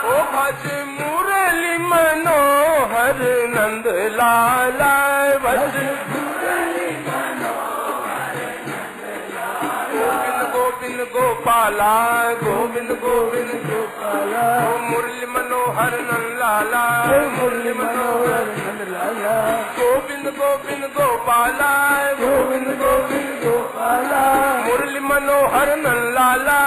ओ भज मुरली मनोहर नंद लाला भज मुरली मनोहर नंद गोपाला गोविंद गोविंद गोपाला मुरली मनोहर नंद लाला मुरली मनोहर नंद लाला गोविंद गोविंद गोपाला गोविंद गोविंद गोपाला मुरली मनोहर नंद लाला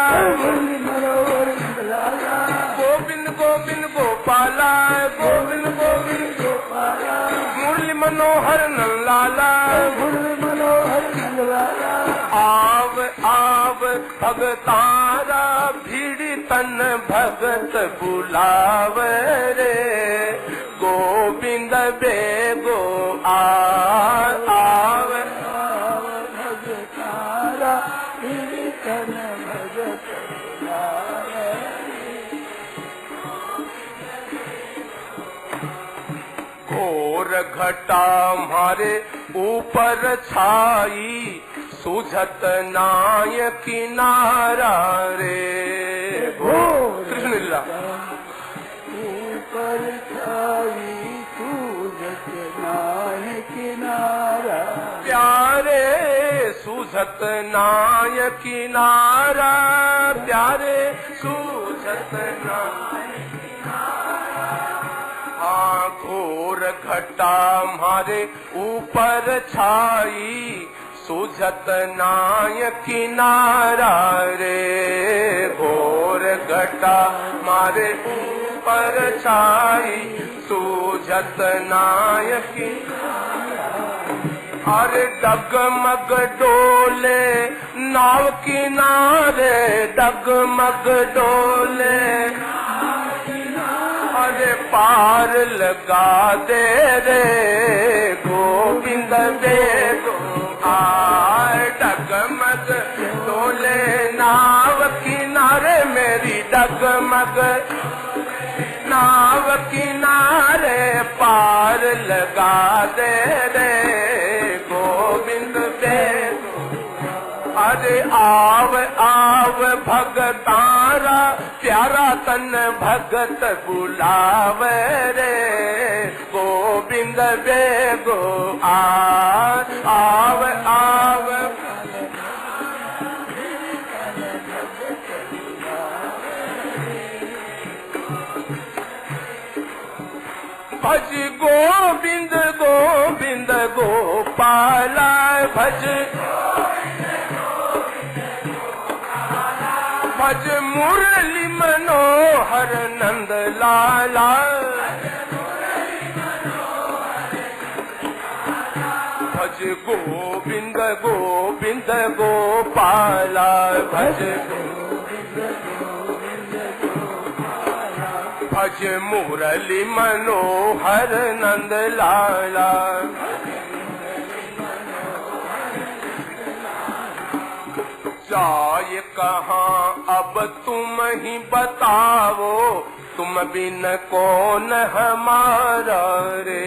मुरली मनोहर नंद लाला गोविंद गोविंद गोपाला गोविंद गोविंद गोपाला मुरली मनोहर नंद लाला मुरली मनोहर नंद लाला आव आव भगतारा भीड़ तन भगत बुलाव रे गोविंद बेगो आव भगतारा कीर्तन भगत बुलावे घोर घटा हमारे ऊपर छाई सुझत नाय किनारा रे घोर कृष्ण लीला ऊपर छाई सूझत नाय किनारा प्यारे सुझत नाय किनारा प्यारे सुझत नाय घोर घटा हमारे ऊपर छाई सुझत नाय किनारा रे घोर घटा हमारे ऊपर छाई सुझत नाय किनारा अरे डगमग डोले नाव किनारे डगमग डोले अरे पार लगा दे रे गोविंद बेगो आए डगमग डोले नाव किनारे मेरी डगमग नाव किनारे पार लगा दे रे गोविंद बेगो अरे आव आव भगतारा प्यारा तन भगत बुलाव रे गोविंद बेगो आव आव भज गोविंद गोविंद गोपाला भज भज मुरली मनोहर नंद लाला भज गोविंद गोविंद गोपाला भज भज मुरली मनोहर नंद लाला जाए कहाँ अब तुम ही बताओ तुम बिन कौन हमारा रे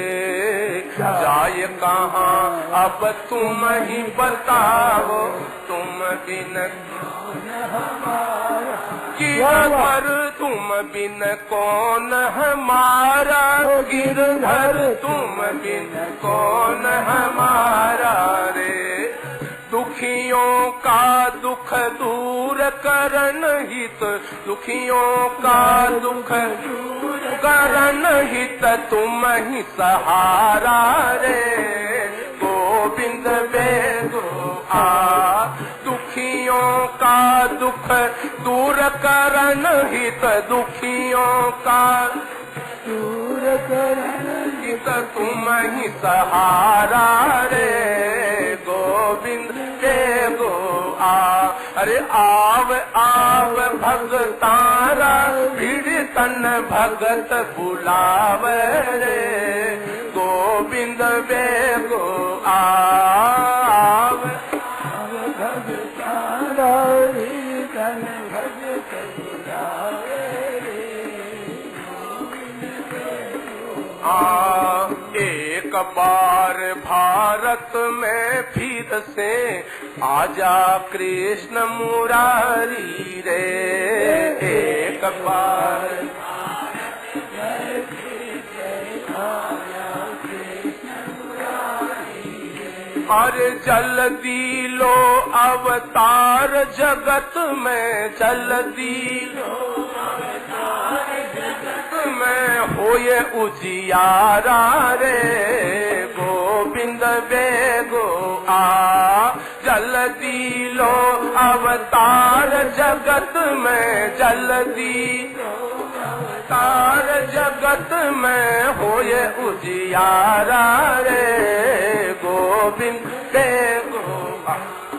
जाए कहाँ अब तुम ही बताओ तुम बिन कौन हमारा गिरधर तुम बिन कौन हमारा गिरधर तुम बिन कौन हमारा रे दुखियों का दुख दूर करन हित दुखियों का दुख दूर करन हित तुम ही सहारा रे गोविंद बेगो दुखियों का दुख दूर करन हित दुखियों का दूर करन हित तुम ही सहारा रे गोविंद बेगो अरे आव आव भगतारा भीड़ तन भगत बुलाव रे गोविंद बेगो आव भगतारा भीड़ तन भगत बुलाव एक बार भारत में फिर से आजा कृष्ण मुरारी रे एक बार अरे जल्दी लो अवतार जगत में, जल्दी लो अवतार जगत में, होए उजियारा रे गोविंद बेगो आ। जल्दी लो अवतार जगत में, जल्दी अवतार जगत में, होए उजियारा रे गोविंद बेगो।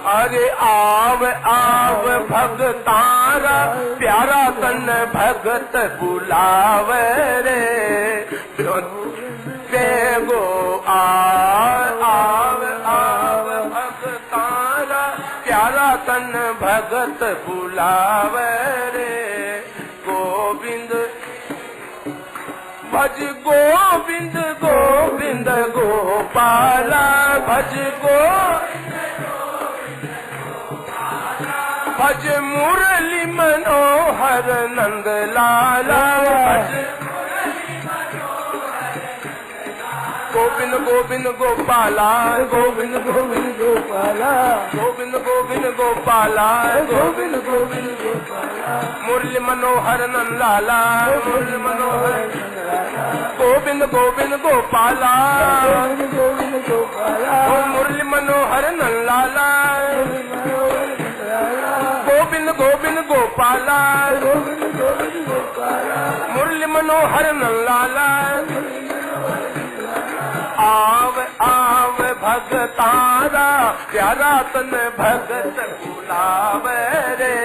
अरे आव आव भगतारा प्यारा तन भगत बुलावे रे बेगो आव आव भगतारा प्यारा तन भगत बुलावे रे गोविंद। भज गोविंद गोविंद गोपाला, भज भज मुरली मनोहर नंद लाला, भज गोविंद गोविंद गोपाला, गोविंद गोविंद गोपाला, गोविंद गोविंद गोपाला, गोविंद गोविंद गोपाला, मुरली मनोहर नंद लाला, मुरली मनोहर गोविंद गोविंद गोपाला, गोविंद गोपाला, मुरली मनोहर नंद लाला, गोविंद गोविंद गोपाला, गोविंद गोविंद गोपाला, मुरली मनोहर नंद लाला। आव आव भगतारा प्यारा तन भगत बुलावे रे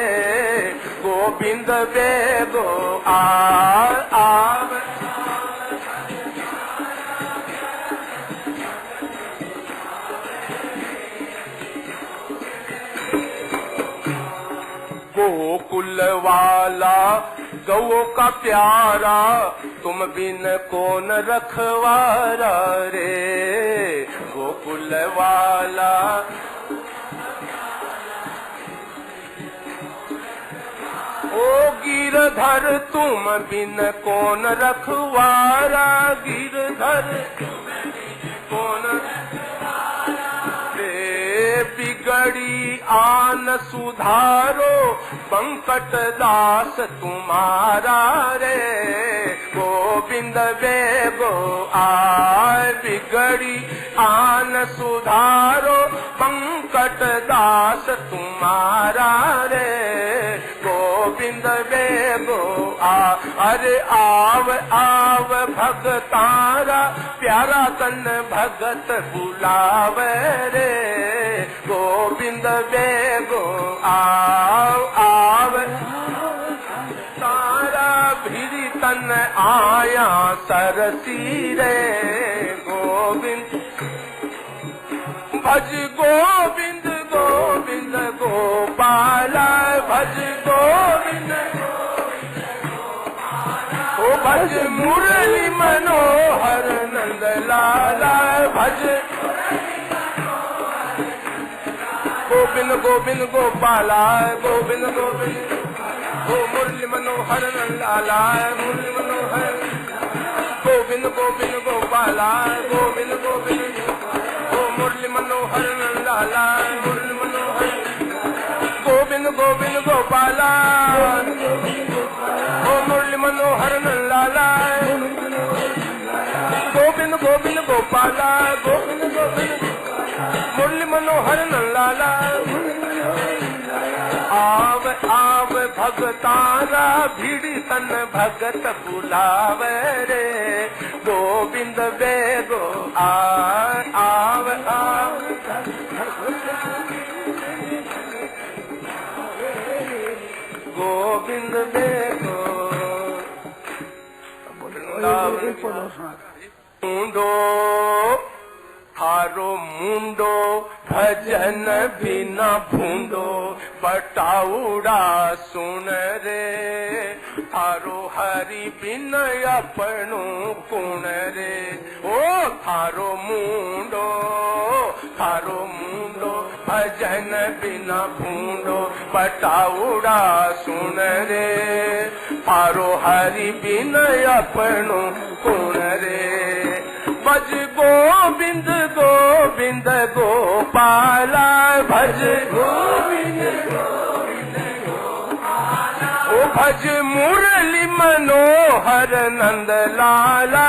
गोविंद बेगो आव। गोकुल वाला गौ का प्यारा, तुम बिन कौन रखवारा रे गोकुल वाला। ओ गिरधर तुम बिन कौन रखवारा, गिरधर कौन बिगड़ी आन सुधारो बंकट दास तुम्हारा रे गोविंद बेगो आय। बिगड़ी आन सुधारो बंकट दास तुम्हारा रे गोविंद बेगो आ। अरे आव आव भगतारा प्यारा तन भगत बुलावे रे गोविंद बेगो आव आव। तारा भिरी तन आया सरसी रे गोविंद। भज गोविंद गोविंद गोपाला, भज गोविंद ओ भज मुरली मनोहर नंद लाला, भज गोविंद गोविंद गोपाला, गोविंद गोविंद ओ मुरली मनोहर नंद लाला, मुरली मनोहर गोविंद गोविंद गोपाला, गोविंद गोविंद ओ मुरली मनोहर नंद लाला, मुरली मनोहर गोविंद गोविंद गोपाला, ओ मुरली मनोहर नंद लाला, गोविंद गोविंद गोपाला, गोविंद गोविंद मुरली मनोहर नंद लाला। आव आव भगतारा भिड़ी तन भगत बुलावे रे गोविंद बेगो आव आव। गोविंद बेगो मुंडो थारो मुंडो भजन बिना भूंडो बटाउड़ा सुन रे थारो हरि बिन अपनो कुण रे ओ थारो मुंडो भजन बिना भूंडो बटाउड़ा सुन रे थारो हरि बिन अपनो कुण रे भज गोविंद गोविंद गोपाला भज गोविंद गोविंद गोपाला ओ भज मुरली मनोहर नंद लाला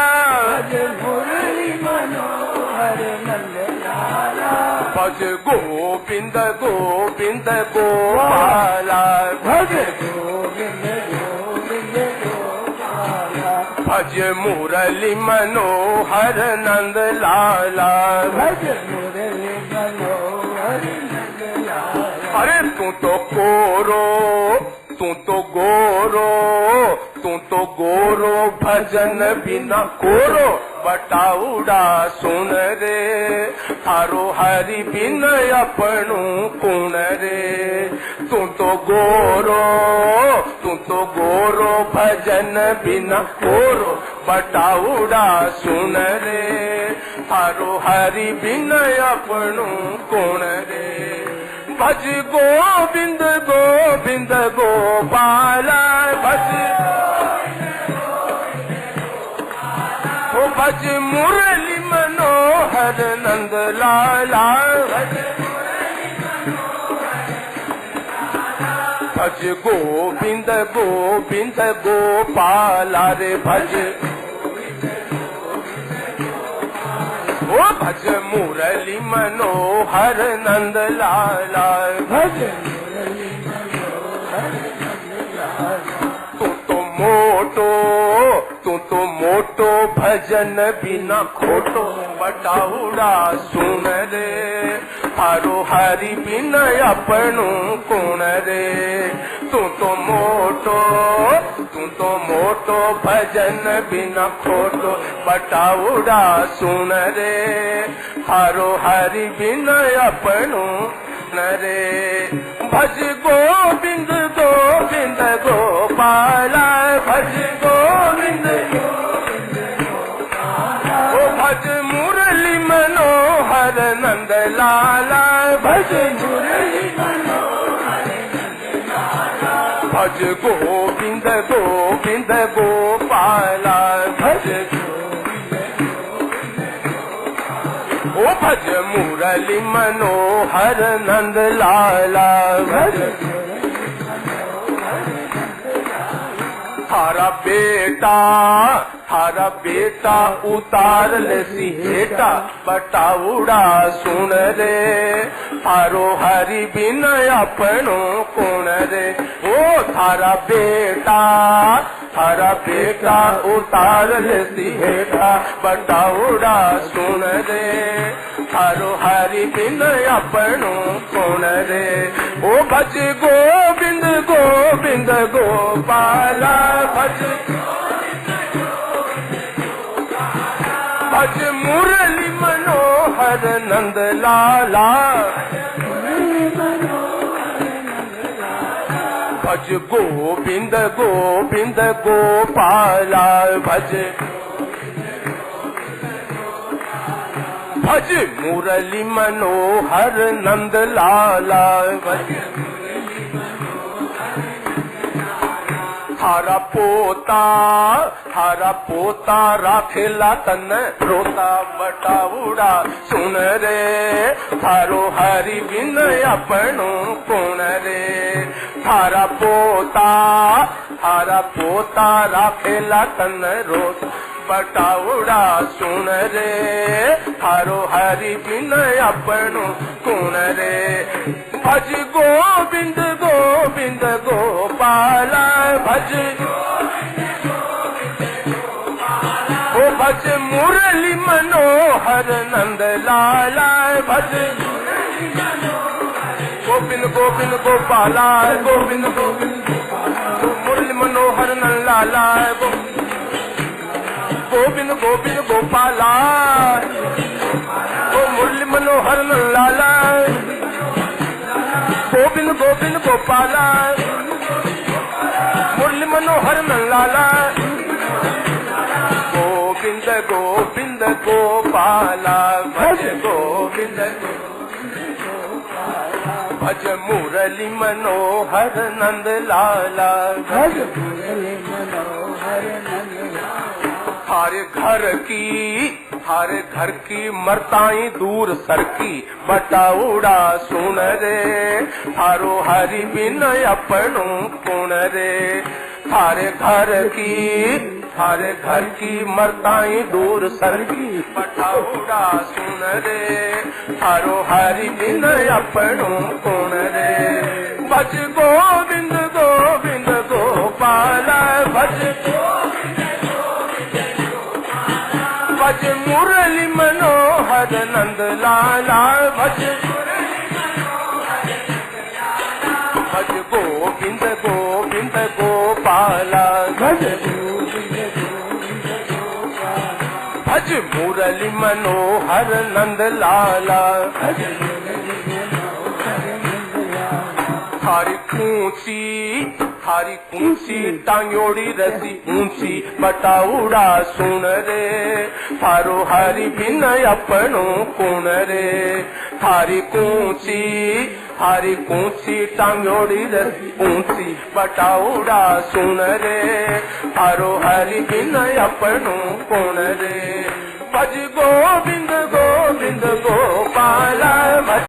भज मुरली मनोहर नंद लाला भज गोविंद गोविंद गोपाला भज गोविंद गोविंद गोपाला भज मुरली मनोहर नंद लाला भज मुरली मनोहर नंद लाला अरे तू तो कोरो तू तो गोरो भजन बिना कोरो बटाउडा सुन रे थारो हरि बिन अपनू कुण रे तू तो गोरो भजन बिना कोरो बटाउडा सुन रे थारो हरि बिन अपनू कुण रे भज गोविंद गोविंद गोपाला भज ओ भज मुरली मनोहर नंद लाला भज गोविंद गोविंद गोपाला रे भज ओ भज मुरली मनोहर नंद लाला भज मुरली मनोहर नंद लाला तू तो मोटो भजन बिना खोटो बटाउडा सुन रे थारो हरि बिन अपनू कुण रे तू तो मोटो भजन बिना खोटो बटाउडा सुन रे थारो हरि बिन अपनू रे भज गोविंद गोविंद गोपाला भज गोविंद गोविंद गोपाला ओ भज मुरली मनोहर नंद लाला भज मुरली मनोहर नंद लाला भज गोविंद गोविंद गोपाला भज ओ भज मुरली मनोहर नंद लाला भज थारा बेटा उतार ले हेटा बटाउडा सुन रे थारो हरि बिन अपनो कुण रे ओ थारा बेटा उतार ले हेटा बटाउडा सुन रे थारो हरि बिन अपनो कुण रे ओ भज गोविंद गोविंद गोपाला भज भज मुरली मनोहर नंद लाला भज गोविंद गोविंद गोपाला भज भज मुरली मनोहर नंद लाला भज थारा पोता राखेला तन रोता बटाउडा सुन रे थारो हरि बिन अपनो कुण रे थारा पोता राखेला तन रोता बटाउडा सुन रे थारो हरि बिन अपनो कुण रे भज गोविंद गोविंद गोपाला भज ओ भज मुरली मनोहर नंद लाला भज गोविंद गोविंद गोपाला गोविंद गोविंद मुरली मनोहर नंद लाला गोविंद गोविंद गोपाला ओ मुरली मनोहर नंद लाला गोविंद गोविंद गोपाला मुरली मनोहर नंद लाला गोविंद गोविंद गोपाला भज गोविंद भज मुरली मनोहर नंद लाला भज मुरली मनोहर नंद लाला थारे घर की मरताई दूर सरकी बटाउड़ा सुन रे थारो हरि बिन अपनो कुण रे थारे घर की मरताई दूर सरकी बटाउड़ा सुन रे थारो हरि बिन अपनो कुण रे भज गोविंद गोविंद गोपाल भज भज मुरली मनोहर नंद लाला भज गोविंद गोविंद गोपाला भज मुरली मनोहर नंद लाला थारी ऊंची टांगोड़ी रसी ऊंची बटाउड़ा सुन रे थारो हरि बिन अपनो कुण रे थारी ऊंची टांगोड़ी रसी ऊंची बटाउड़ा सुन रे थारो हरि बिन अपनो कुण रे भज गोविंद गोविंद गोपाला